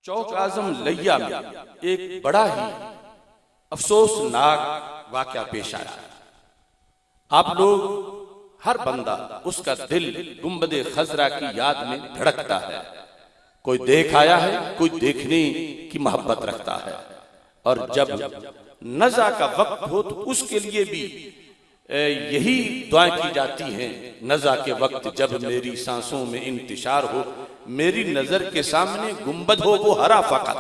चौक आजम लिया में एक बड़ा ही अफसोसनाक वाकया पेश आया। आप लोग हर बंदा उसका दिल गुंबदे खजरा की याद में धड़कता है। कोई देख आया है, कोई देखने की मोहब्बत रखता है, और जब नज़ा का वक्त हो तो उसके लिए भी यही दुआएं की जाती हैं। नज़ा के वक्त जब मेरी सांसों में इंतशार हो, मेरी नजर के सामने गुंबद हो वो हरा फकत।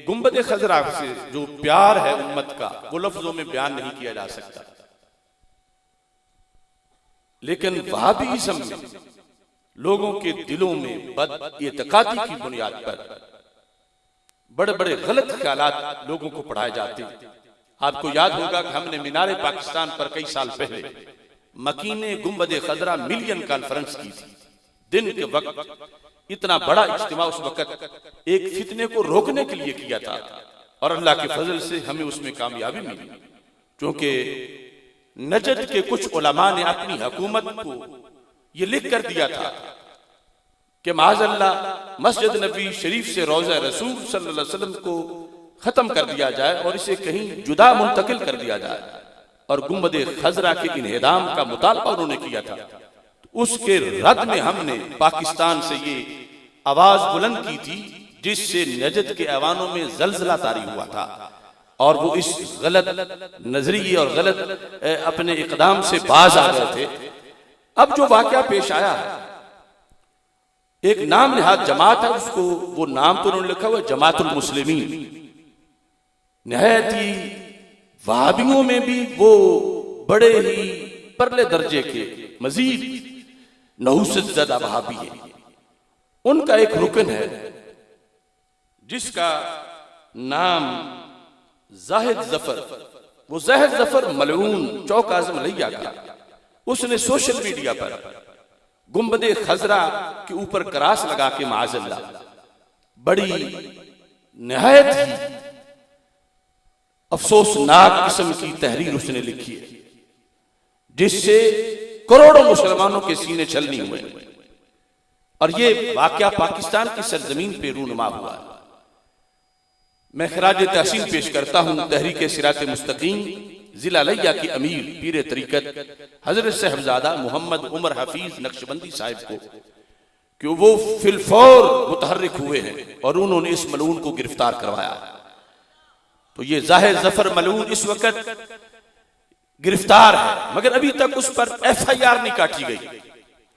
गुंबद खजरा से जो प्यार है उम्मत का, वो लफ्जों में बयान नहीं किया जा सकता। लेकिन वहाबीज़्म में लोगों के दिलों में बद-इत्कादी की बुनियाद पर बड़े बड़े गलत ख्यालात लोगों को पढ़ाए जाते हैं। आपको याद होगा कि हमने मीनारे पाकिस्तान पर कई साल पहले मकीने गुंबद खजरा मिलियन कॉन्फ्रेंस की थी। दिन के वक्त इतना बड़ा इज्तिमा उस वक्त एक फितने को रोकने के लिए किया था, और अल्लाह के फजल से हमें उसमें कामयाबी मिली। क्योंकि नजद के कुछ उलमा ने अपनी हुकूमत को ये लिख कर दिया था कि माज़अल्लाह मस्जिद नबी शरीफ से रोज़ा रसूल सल्लल्लाहु अलैहि वसल्लम को खत्म कर दिया जाए और इसे कहीं जुदा मुंतकिल कर दिया जाए, और गुंबद खजरा के इन्हेदाम का मुतालबा उन्होंने किया था। उसके रद्द में हमने पाकिस्तान से ये आवाज बुलंद की थी, जिससे नजद के ऐवानों में जलजला तारी हुआ था, और वो इस गलत नजरिए और गलत अपने इकदाम से बाज आ गए थे। अब जो वाकया पेश आया है, एक नाम निहाद जमात है, उसको वो नाम तो उन्होंने लिखा हुआ जमातुल मुस्लिमीन। निहायत ही वहाबियों में भी वो बड़े ही परले दर्जे के मजीद नहुसत ज़दा वहाबी है। उनका एक रुकन है जिसका नाम जाहिद जफर, वो जाहिद जफर मलऊन चौक आजम लिया का, उसने सोशल मीडिया पर गुंबद खजरा के ऊपर क्रास लगा के माज़अल्लाह बड़ी निहायत ही अफसोसनाक किस्म की तहरीर उसने लिखी है, जिससे करोड़ों मुसलमानों के सीने छलनी हुए। और ये वाकया पाकिस्तान की सरजमीन पे रूनुमा हुआ है। मैं खराज तहसीन पेश करता हूं तहरीक सिरात मुस्तकीम जिला लिया की अमीर पीर तरीकत हजरत साहबजादा मोहम्मद उमर हफीज नक्शबंदी साहिब को, कि वो फिलफौर मुतहर्रिक हुए हैं और उन्होंने इस मलून को गिरफ्तार करवाया। तो ये जाहिद जफर मलून इस वक्त गिरफ्तार है, मगर अभी तक उस पर FIR नहीं काटी गई।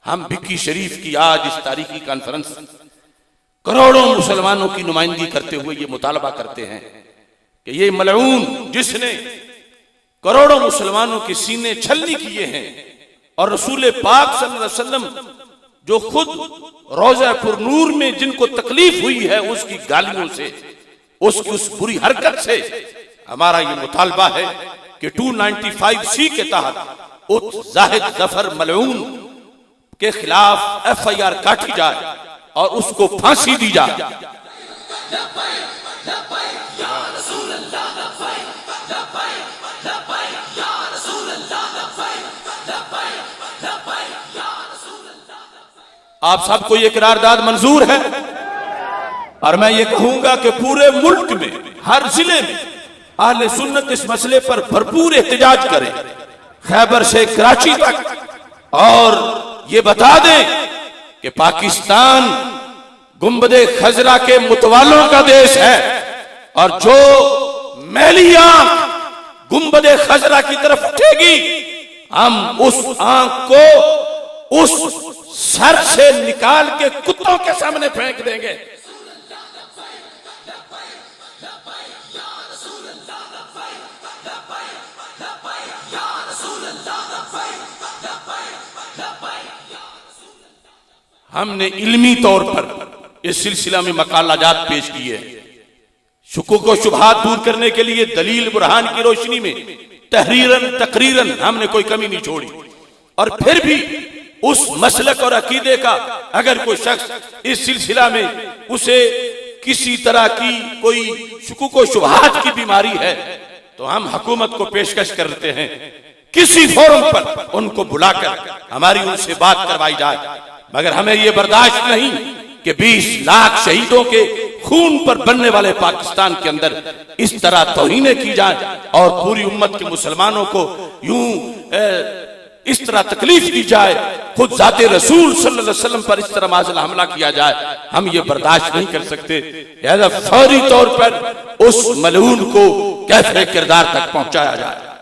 हम भिक्की शरीफ की आज इस तारीखी कॉन्फ्रेंस करोड़ों मुसलमानों की नुमाइंदगी करते हुए ये मुतालबा करते हैं कि ये मलऊन जिसने करोड़ों मुसलमानों के सीने छलनी किए हैं, और रसूल पाक सल्लल्लाहु अलैहि वसल्लम जो खुद रोज़ा पुरनूर में जिनको तकलीफ हुई है उसकी गालियों से, उसकी उस बुरी हरकत से, हमारा ये मुतालबा है कि 295C के तहत उस जाहिद जफर मलऊन के खिलाफ FIR काटी जाए और उसको फांसी दी जाए। आप सबको ये करारदाद मंजूर है, और मैं ये कहूंगा कि पूरे मुल्क में हर जिले में अहले सुन्नत इस मसले पर भरपूर एहतजाज करें, खैबर से कराची तक, और ये बता दें कि पाकिस्तान गुंबद खजरा के मुतवालों का देश है, और जो मैली आंख गुंबद खजरा की तरफ उठेगी, हम उस आंख को उस सर से निकाल के कुत्तों के सामने फेंक देंगे। हमने इल्मी तौर पर इस सिलसिला में मकालाजात पेश किए, शुकूक व शुबहात दूर करने के लिए दलील बुरहान की रोशनी में तहरीरन तकरीरन हमने कोई कमी नहीं छोड़ी। और फिर भी उस मसलक और अकीदे का अगर कोई शख्स इस सिलसिला में उसे किसी तरह की कोई शुकूक व शुबहात की बीमारी है, तो हम हुकूमत को पेशकश करते हैं किसी फोरम पर उनको बुलाकर हमारी उनसे बात करवाई जाए। मगर हमें यह बर्दाश्त नहीं कि 20 लाख शहीदों के खून पर बनने वाले पाकिस्तान के अंदर इस तरह तौहीनें की जाए और पूरी उम्मत के मुसलमानों को यूं इस तरह तकलीफ दी जाए, खुद जाते रसूल सल्लल्लाहु अलैहि वसल्लम पर इस तरह माज़िल हमला किया जाए, हम ये बर्दाश्त नहीं कर सकते। लिहाजा फौरी तौर पर उस मलऊन को कैफे किरदार तक पहुंचाया जाए।